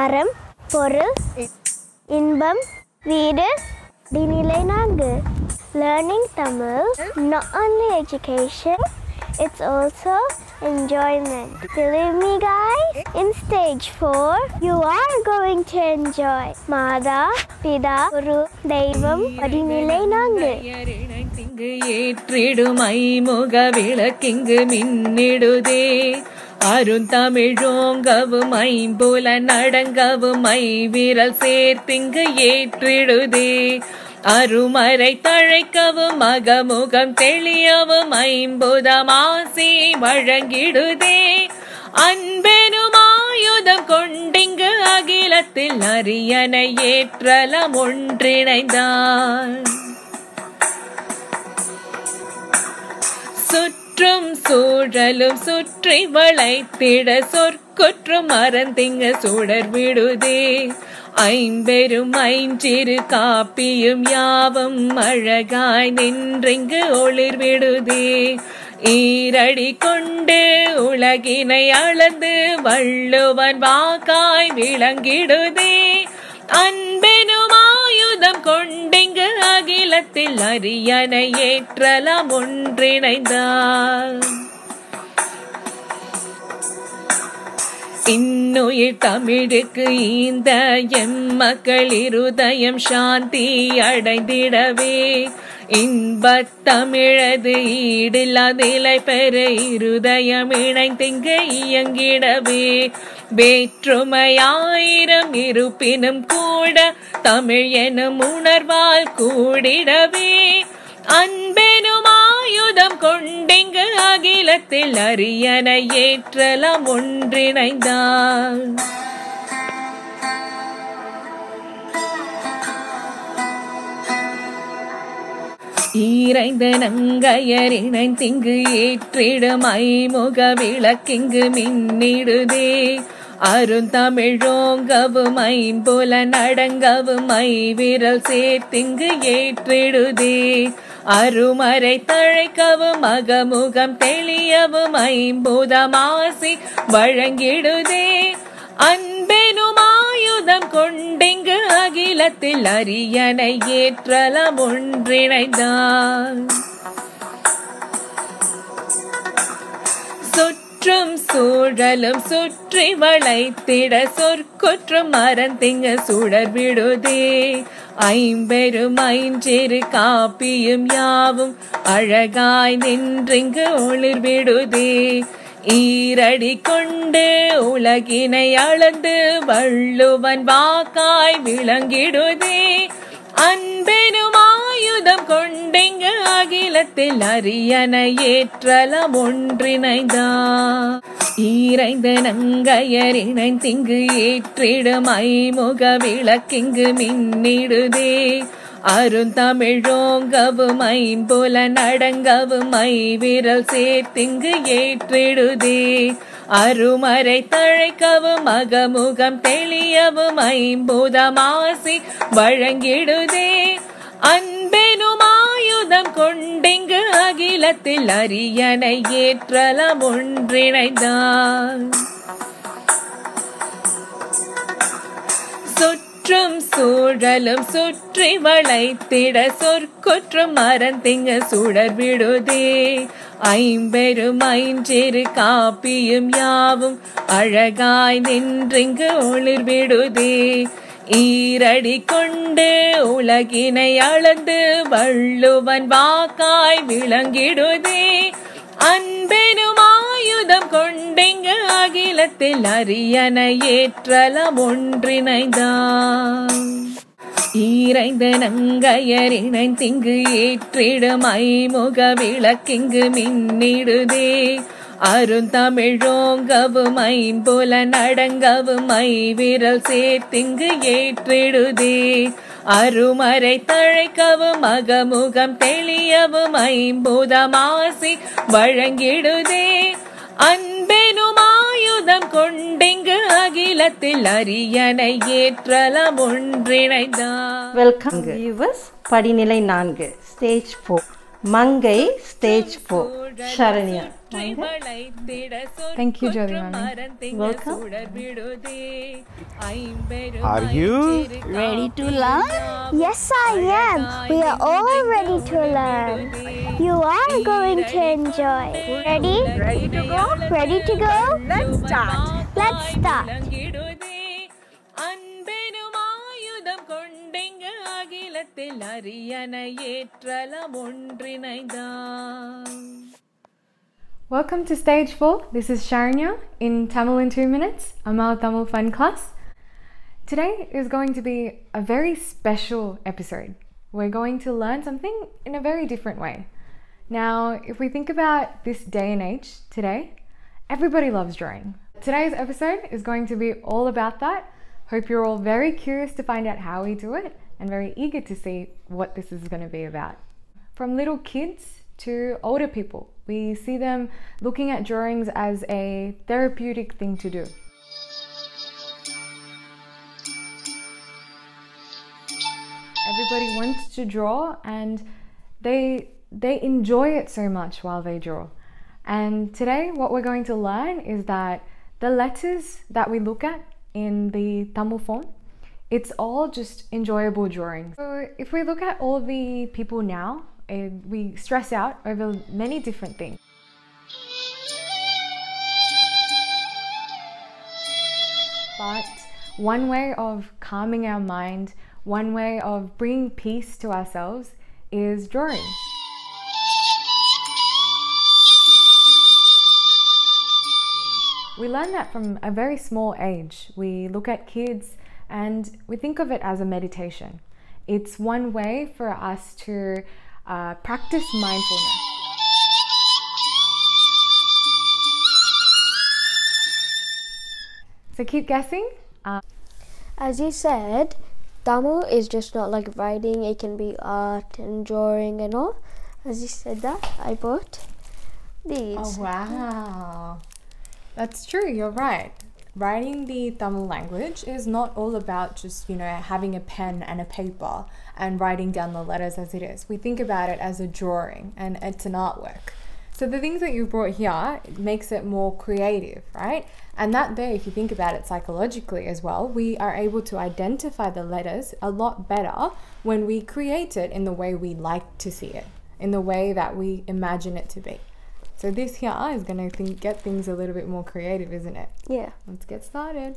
அறம், பொருள், இன்பம், வீடு, படிநிலை 4. Learning Tamil, not only education, it's also enjoyment. Believe me guys, in stage 4, you are going to enjoy Mada, Pida, Guru, Deivam, படிநிலை 4. ஏற்றிடுமை முக விளக்கிங்கு மின்னிடுதே அருந்தமிழோங்கவும் ஐம்புல நடங்கவும் ஐவிரல் சேர்த்திங்கு ஏற்றிடுதே அருமறை தழைக்கவும் மகமுகம் தெளியவும் ஐம்புதமாசி வழங்கிடுதே அன்பெனும் ஆயுதம் கொண்டிங்கு அகிலத்தில் அரியணை ஏற்றலம் ஒன்றிணைந்தான் சுற்றும் சூழலும் சுற்றி வளைத்திட சொற்குற்றும் மறந்திங்க சுடர் விடுதே ஐம்பெரும் ஐஞ்சிறு காப்பியும் யாவும் அழகாய் நின்றிங்கு ஒளிர் விடுதே ஈரடி கொண்டு உலகினை அளந்து வள்ளுவன் வாக்காய் விளங்கிடுதே அன்பெனும் ஆயுதம் கொண்டிங்கு அகிலத்தில் அரியணை ஏற்றலாம் ஒன்றிணைந்தார் இன்னுயிர் தமிழுக்கு ஈந்த எம்மக்கள் இருதயம் சாந்தி அடைந்திடவே இன்பத் தமிழது ஈடில்லாதிலை பெற இருதயம் இணைந்திங்கு இயங்கிடவே வேற்றுமையாயிரம் இருப்பினும் கூட தமிழ் எனும் உணர்வால் கூடிடவே அன்பெனும் ஆயுதம் கொண்டிங்கு அகிலத்தில் அரியணை ஏற்றலாம் ஒன்றிணைந்தார் ஈரைந்த நங்கையர் இணைந்திங்கு ஏற்றிடும் ஐமுக விளக்கிங்கு மின்னிடுதே அருந்தமிழோங்கவும் ஐம்புல நடங்கவும் ஐவிரல் சேர்த்திங்கு ஏற்றிடுதே அருமறை தழைக்கவும் மகமுகம் தெளியவும் ஐம்புதமாசி வழங்கிடுதே அன்பெனும் ஆயுதம் கொண்டிங்கு அகிலத்தில் அரியணை ஏற்றலம் ஒன்றிணைந்தான் சுற்றும் சூழலும் சுற்றி வளைத்திட சொற்குற்றும் மறந்திங்க சுடர் விடுதே ஐம்பெரும் ஐஞ்சிறு காப்பியும் யாவும் அழகாய் நின்றிங்கு ஒளிர் விடுதே ஈரடி கொண்டு உலகினை அளந்து வள்ளுவன் வாக்காய் விளங்கிடுதே அன்பெனும் ஆயுதம் கொண்டிங்கு அகிலத்தில் அரியணை ஏற்றலம் ஒன்றிணைந்தார் ஈரைந்த நங்கையர் இணைந்திங்கு ஏற்றிடும் ஐமுக விளக்கிங்கு மின்னிடுதே அருந்தமிழோங்கவும் ஐம்புல நடங்கவும் ஐவிரல் சேர்த்திங்கு ஏற்றிடுதே அருமறை தழைக்கவும் மகமுகம் தெளியவும் ஐம்புதமாசி வழங்கிடுதே அன்பெனும் ஆயுதம் கொண்டிங்கு அகிலத்தில் அரியணை ஏற்றலம் ஒன்றிணைந்தார் சுற்றும் சூழலும் சுற்றி வளைத்திட சொற்குற்றும் மறந்திங்க சுடர் விடுதே ஐம்பெரும் ஐஞ்சிறு காப்பியும் யாவும் அழகாய் நின்றிங்கு ஒளிர் விடுதே ஈரடி கொண்டு உலகினை அளந்து வள்ளுவன் வாக்காய் விளங்கிடுதே அன்பெனும் ஆயுதம் கொண்டிங்கு அகிலத்தில் அரியணை ஏற்றலம் ஒன்றிணைந்தார் ஈரைந்த நங்கையர் இணைந்திங்கு ஏற்றிடும் ஐமுக விளக்கிங்கு மின்னிடுதே அருந்தமிழோங்கவும் ஐம்புல நடங்கவும் ஐவிரல் சேர்த்திங்கு ஏற்றிடுதே அருமறை தழைக்கவும் மகமுகம் தெளியவும் ஐம்புதமாசி வழங்கிடுதே அன்பெனும் ஆயுதம் கொண்டிங்கு அகிலத்தில் அரியணை ஏற்றலம் ஒன்றிணைந்தார். Welcome viewers. படிநிலை 4 stage 4 Mangai stage 4. Sharanya. Thank you, Jolly Mami. Welcome. Are you Ready to learn? Yes, I am. We are all ready to learn. You are going to enjoy. Ready? Ready to go? Ready to go? Let's start. Let's start. அன்பெனுமாயுதம் கொண்டெங்க அகிலத்தில் அரியணை ஏற்றலம் ஒன்றிணைந்தான். Welcome to stage 4. This is Sharanya in Tamil in 2 minutes, Amal Tamil Fun Class. Today is going to be a very special episode. We're going to learn something in a very different way. Now, if we think about this day and age today, everybody loves drawing. Today's episode is going to be all about that. Hope you're all very curious to find out how we do it and very eager to see what this is going to be about. From little kids to older people, we see them looking at drawings as a therapeutic thing to do. Everybody wants to draw and they enjoy it so much while they draw. And today what we're going to learn is that the letters that we look at in the Tamil form, it's all just enjoyable drawings. So if we look at all the people now, we stress out over many different things. But one way of calming our mind, one way of bringing peace to ourselves is drawing. We learn that from a very small age. We look at kids and we think of it as a meditation. It's one way for us to practice mindfulness. So keep guessing. As you said, Tamil is just not like writing, it can be art and drawing and all. As you said that, I bought these. Oh wow. That's true, you're right. Writing the Tamil language is not all about just, having a pen and a paper and writing down the letters as it is. We think about it as a drawing and it's an artwork. So the things that you brought here makes it more creative, right? And that there, if you think about it psychologically as well, we are able to identify the letters a lot better when we create it in the way we like to see it, in the way that we imagine it to be. So this here is going to get things a little bit more creative, isn't it? Yeah. Let's get started.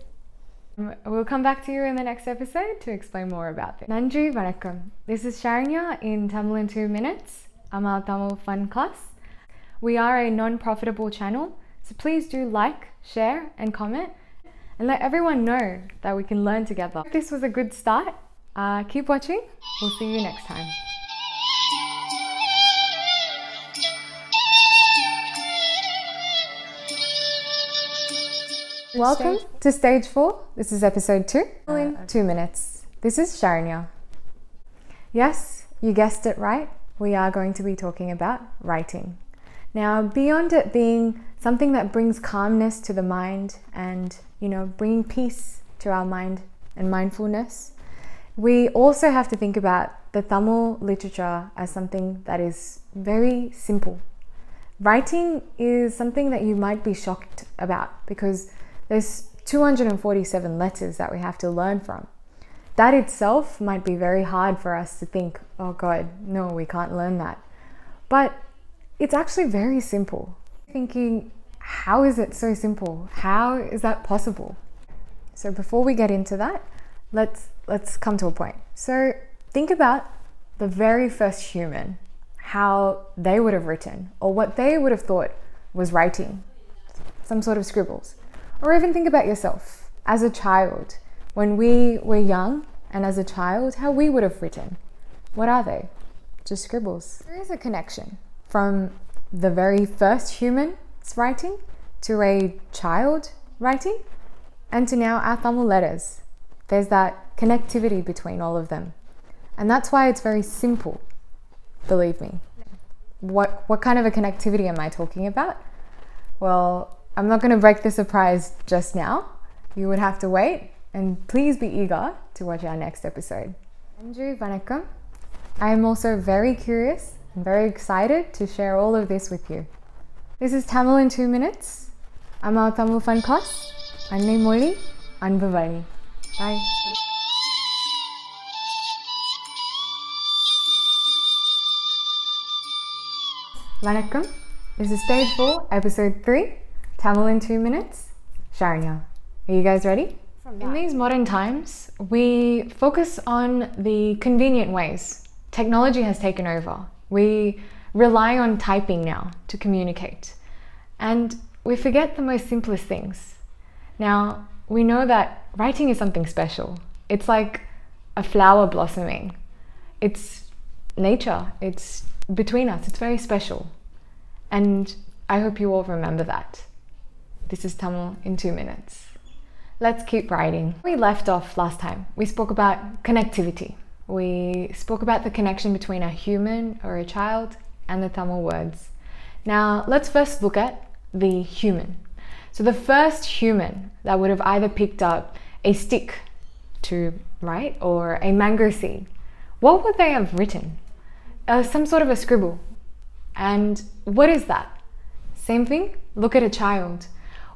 We'll come back to you in the next episode to explain more about this. Nandri Vanakkam. This is Sharanya in Tamil in 2 minutes, Amal Tamil Fun Class. We are a non-profitable channel, so please do like, share and comment and let everyone know that we can learn together. If this was a good start, keep watching. We'll see you next time. Welcome to stage 4. This is episode 2 in 2 minutes. This is Sharanya. Yes, you guessed it right. We are going to be talking about writing. Now, beyond it being something that brings calmness to the mind and, bringing peace to our mind and mindfulness, we also have to think about the Tamil literature as something that is very simple. Writing is something that you might be shocked about because there's 247 letters that we have to learn from. That itself might be very hard for us to think, oh God, no, we can't learn that. But it's actually very simple. Thinking, how is it so simple? How is that possible? So before we get into that, let's come to a point. So think about the very first human, how they would have written or what they would have thought was writing, some sort of scribbles. Or even think about yourself as a child, when we were young and as a child, how we would have written. What are they? Just scribbles. There is a connection from the very first human's writing to a child writing and to now our Tamil letters. There's that connectivity between all of them. And that's why it's very simple, believe me. What kind of a connectivity am I talking about? Well, I'm not going to break the surprise just now. You would have to wait and please be eager to watch our next episode. Andrew Vanakkam. I am also very curious I'm very excited to share all of this with you. This is Tamil in 2 minutes. I'm our Tamil fun class. Annai Moli, Anbu Vali. Bye. Vanakkam. This is stage 4, episode 3, Tamil in 2 minutes. Sharanya. Are you guys ready? In these modern times, we focus on the convenient ways. Technology has taken over. We rely on typing now to communicate. And we forget the most simplest things. Now, we know that writing is something special. It's like a flower blossoming. It's nature. It's between us. It's very special. And I hope you all remember that. This is Tamil in 2 minutes. Let's keep writing. We left off last time. We spoke about connectivity. We spoke about the connection between a human or a child and the Tamil words. Now, let's first look at the human. So the first human that would have either picked up a stick to write or a mango seed, what would they have written? Some sort of a scribble. And what is that? Same thing, look at a child.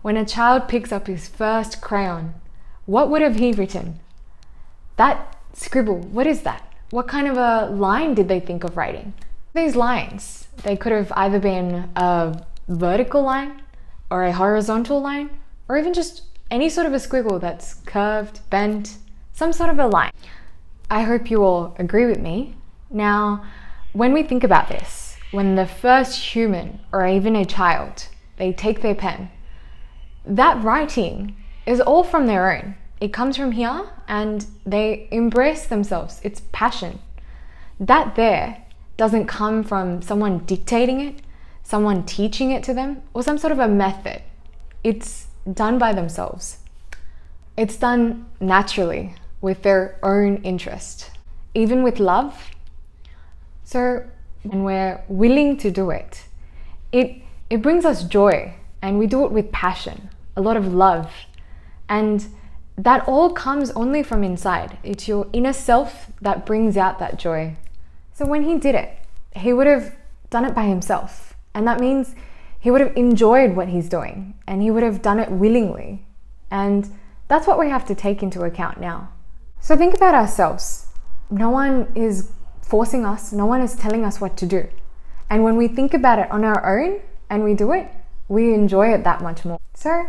When a child picks up his first crayon, what would have he written? That scribble, what is that? What kind of a line did they think of writing? These lines, they could have either been a vertical line or a horizontal line, or even just any sort of a squiggle that's curved, bent, some sort of a line. I hope you all agree with me. Now, when we think about this, when the first human or even a child, they take their pen, that writing is all from their own. It comes from here and they embrace themselves. It's passion. That there doesn't come from someone dictating it, someone teaching it to them, or some sort of a method. It's done by themselves. It's done naturally with their own interest, even with love. So when we're willing to do it, it brings us joy, and we do it with passion, a lot of love. And that all comes only from inside. It's your inner self that brings out that joy. So when he did it, he would have done it by himself. And that means he would have enjoyed what he's doing, and he would have done it willingly. And that's what we have to take into account now. So think about ourselves. No one is forcing us, no one is telling us what to do. And when we think about it on our own and we do it, we enjoy it that much more. So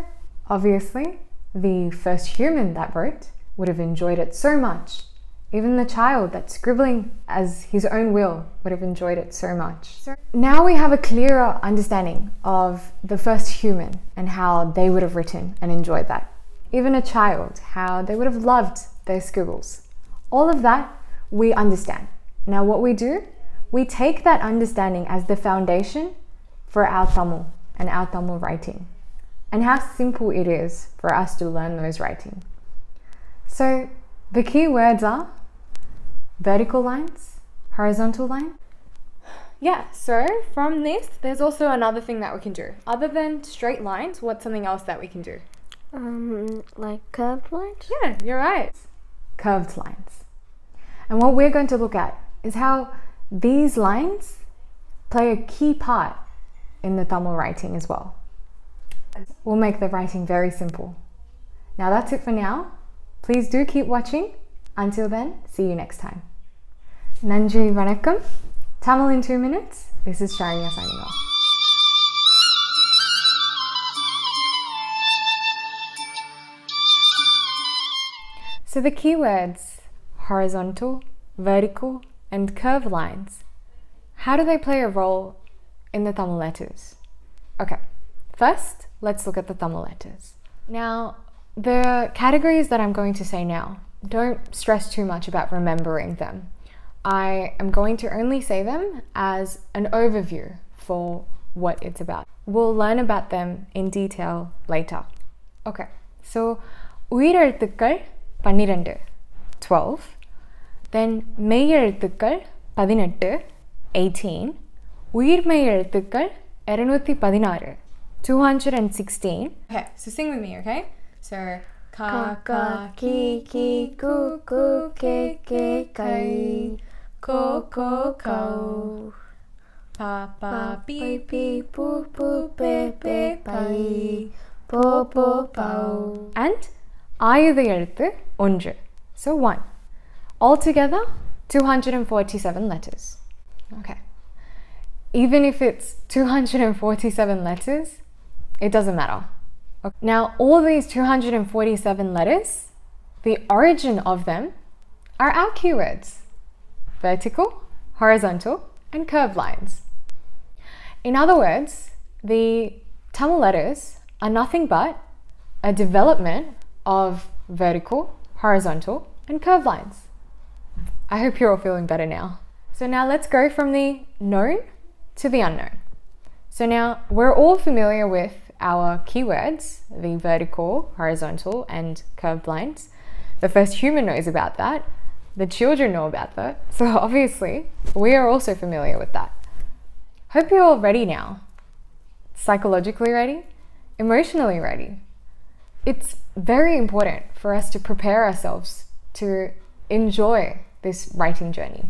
obviously, the first human that wrote would have enjoyed it so much. Even the child that's scribbling as his own will would have enjoyed it so much. So now we have a clearer understanding of the first human and how they would have written and enjoyed that. Even a child, how they would have loved their scribbles. All of that we understand. Now what we do, we take that understanding as the foundation for our Tamil and our Tamil writing, and how simple it is for us to learn those writing. So the key words are vertical lines, horizontal line. Yeah, so from this, there's also another thing that we can do. Other than straight lines, what's something else that we can do? Like curved lines? Yeah, you're right. Curved lines. And what we're going to look at is how these lines play a key part in the Tamil writing as well. We'll make the writing very simple. Now that's it for now. Please do keep watching. Until then, see you next time. Nandri Vanakkam. Tamil in 2 minutes. This is Sharanya signing off. So the keywords horizontal, vertical, and curved lines, how do they play a role in the Tamil letters? Okay, first, let's look at the Tamil letters. Now, the categories that I'm going to say now, don't stress too much about remembering them. I am going to only say them as an overview for what it's about. We'll learn about them in detail later. Okay, so உயிரெழுத்துக்கள் 12, 12. Then மெய்யெழுத்துக்கள் 18, 18. உயிர்மெய் எழுத்துக்கள் 216, 216. Okay, so sing with me, okay? So ka ka ki ki ku ku ke ke kai ko ko ko. Pa, pa, pi, pi, pu, pu, pe, pe, pai, po, po, pau. And ஆயுத எழுத்து ஒன்று. So 1. Altogether, 247 letters. Okay. Even if it's 247 letters, it doesn't matter. Okay. Now, all these 247 letters, the origin of them are our keywords: vertical, horizontal, and curved lines. In other words, the Tamil letters are nothing but a development of vertical, horizontal, and curved lines. I hope you're all feeling better now. So now let's go from the known to the unknown. So now we're all familiar with our keywords, the vertical, horizontal, and curved lines. The first human knows about that. The children know about that. So obviously, we are also familiar with that. Hope you're all ready now. Psychologically ready, emotionally ready. It's very important for us to prepare ourselves to enjoy this writing journey.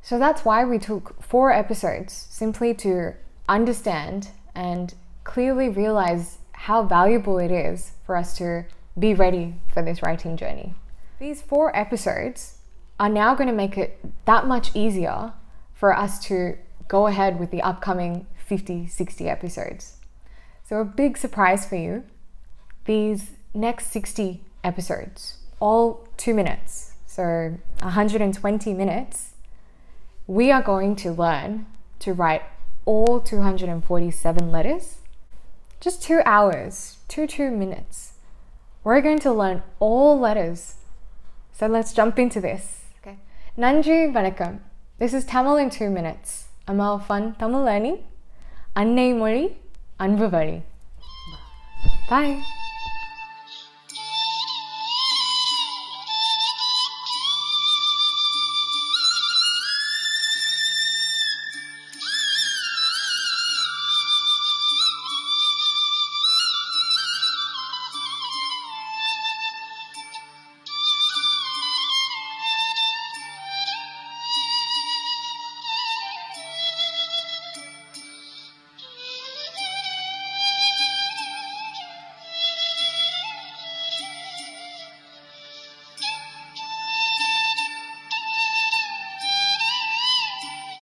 So that's why we took 4 episodes simply to understand and clearly realize how valuable it is for us to be ready for this writing journey. These 4 episodes are now going to make it that much easier for us to go ahead with the upcoming 50, 60 episodes. So a big surprise for you, these next 60 episodes, all 2 minutes, so 120 minutes, we are going to learn to write all 247 letters, just 2 hours, 2 minutes. We're going to learn all letters. So let's jump into this. Okay. Nanji Vanakkam. This is Tamil in 2 minutes. Amal fun Tamil learning. Annai Moli, Anbu Vali. Bye.